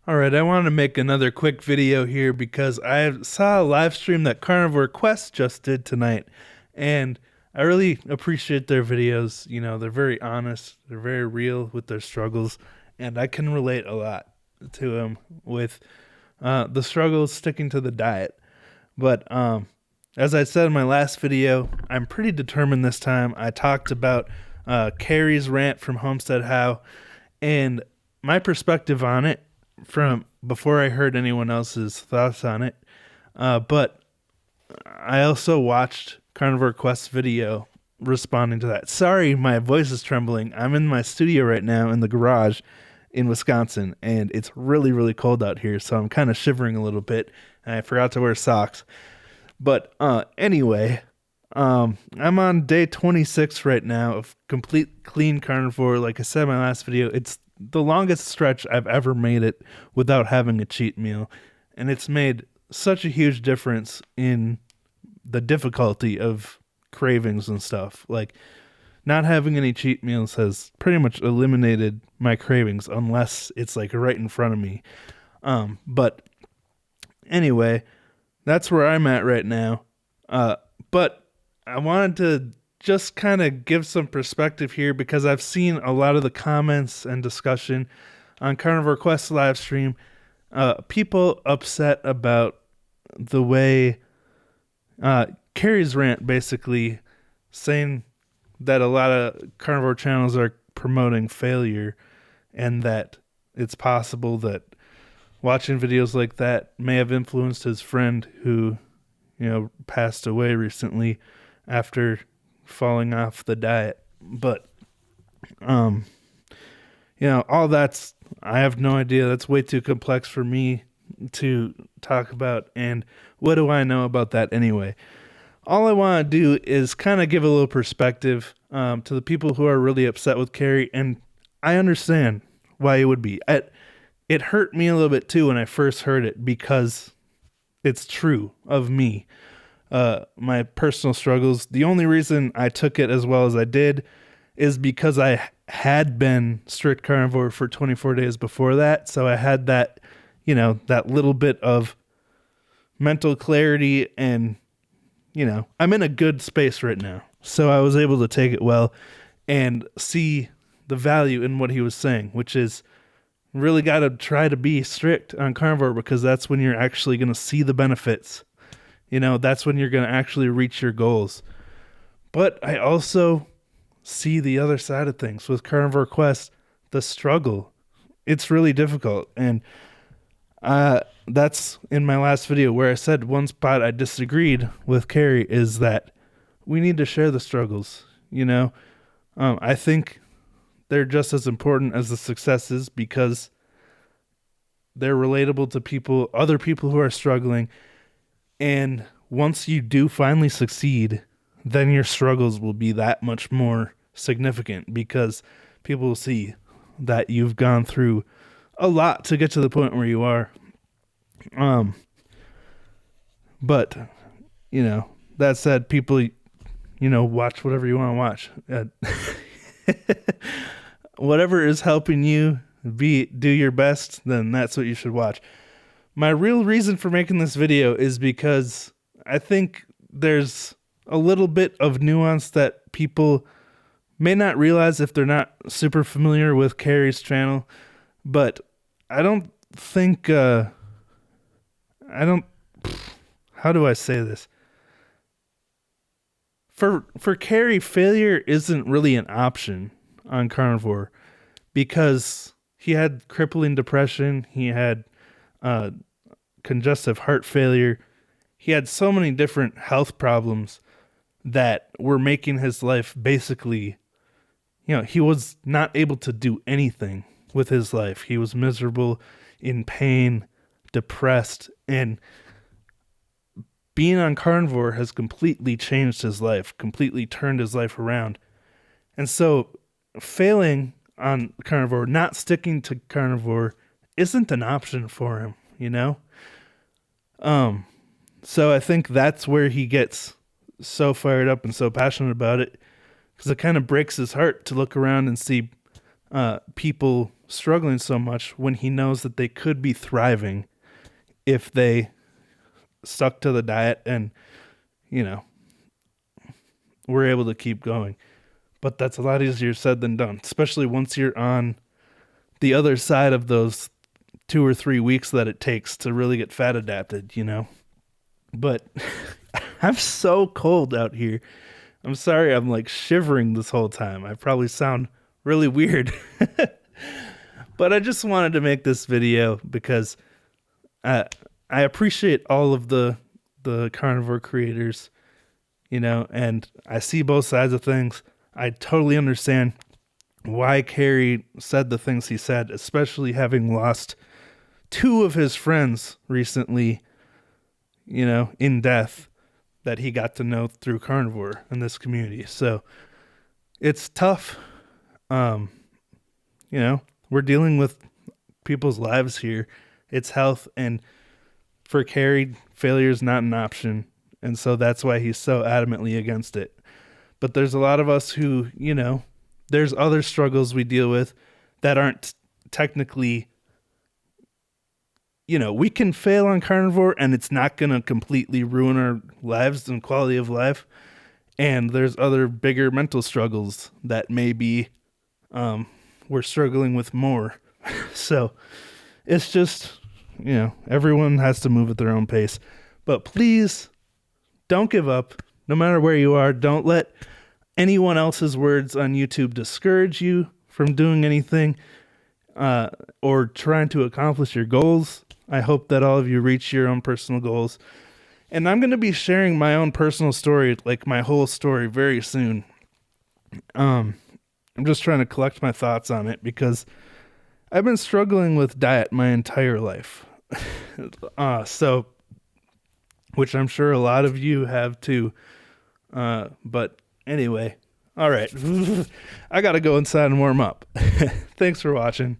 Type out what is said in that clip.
All right, I wanted to make another quick video here because I saw a live stream that Carnivore Quest just did tonight, and I really appreciate their videos. You know, they're very honest, they're very real with their struggles, and I can relate a lot to them with the struggles sticking to the diet. But as I said in my last video, I'm pretty determined this time. I talked about Kerry's rant from Homestead How, and my perspective on it from before I heard anyone else's thoughts on it. But I also watched Carnivore Quest's video responding to that. Sorry, my voice is trembling. I'm in my studio right now in the garage in Wisconsin, and it's really, really cold out here, so I'm kind of shivering a little bit, and I forgot to wear socks. But anyway, I'm on day 26 right now of complete clean carnivore. Like I said in my last video, it's the longest stretch I've ever made it without having a cheat meal. And it's made such a huge difference in the difficulty of cravings and stuff. Like, not having any cheat meals has pretty much eliminated my cravings unless it's like right in front of me. But anyway, that's where I'm at right now. But I wanted to just kind of give some perspective here because I've seen a lot of the comments and discussion on Carnivore Quest live stream. People upset about the way Kerry's rant basically saying that a lot of carnivore channels are promoting failure and that it's possible that watching videos like that may have influenced his friend who, passed away recently after falling off the diet. But all that's, I have no idea. That's way too complex for me to talk about, and what do I know about that anyway? All I want to do is kind of give a little perspective to the people who are really upset with Kerry, and I understand why it would be. It hurt me a little bit too when I first heard it because it's true of me. My personal struggles. The only reason I took it as well as I did is because I had been strict carnivore for 24 days before that. So I had that, that little bit of mental clarity and, I'm in a good space right now. So I was able to take it well and see the value in what he was saying, which is really got to try to be strict on carnivore because that's when you're actually going to see the benefits. That's when you're going to actually reach your goals. But I also see the other side of things with Carnivore Quest, the struggle. It's really difficult. And that's in my last video where I said one spot I disagreed with Kerry is that we need to share the struggles. I think they're just as important as the successes because they're relatable to other people who are struggling. And once you do finally succeed, then your struggles will be that much more significant because people will see that you've gone through a lot to get to the point where you are. But, that said, people, watch whatever you want to watch. Whatever is helping you do your best, then that's what you should watch. My real reason for making this video is because I think there's a little bit of nuance that people may not realize if they're not super familiar with Kerry's channel, but I don't think, how do I say this? For Kerry, failure isn't really an option on carnivore because he had crippling depression, he had congestive heart failure. He had so many different health problems that were making his life basically, he was not able to do anything with his life. He was miserable, in pain, depressed, and being on carnivore has completely changed his life, completely turned his life around. And so failing on carnivore, not sticking to carnivore, isn't an option for him. So I think that's where he gets so fired up and so passionate about it because it kind of breaks his heart to look around and see people struggling so much when he knows that they could be thriving if they stuck to the diet and, you know, were able to keep going. But that's a lot easier said than done, especially once you're on the other side of those 2 or 3 weeks that it takes to really get fat adapted, you know. But I'm so cold out here. I'm sorry I'm like shivering this whole time. I probably sound really weird. But I just wanted to make this video because I appreciate all of the carnivore creators, you know, and I see both sides of things. I totally understand why Kerry said the things he said, especially having lost 2 of his friends recently, you know, in death that he got to know through carnivore in this community. So it's tough. You know, we're dealing with people's lives here. It's health, and for Kerry, failure is not an option. And so that's why he's so adamantly against it. But there's a lot of us who, you know, there's other struggles we deal with that aren't technically, you know, we can fail on carnivore and it's not going to completely ruin our lives and quality of life. And there's other bigger mental struggles that maybe we're struggling with more. So it's just, you know, everyone has to move at their own pace. But please don't give up, no matter where you are. Don't let anyone else's words on YouTube discourage you from doing anything or trying to accomplish your goals. I hope that all of you reach your own personal goals. And I'm going to be sharing my own personal story, like my whole story, very soon. I'm just trying to collect my thoughts on it because I've been struggling with diet my entire life. So, which I'm sure a lot of you have too. But anyway, all right. I got to go inside and warm up. Thanks for watching.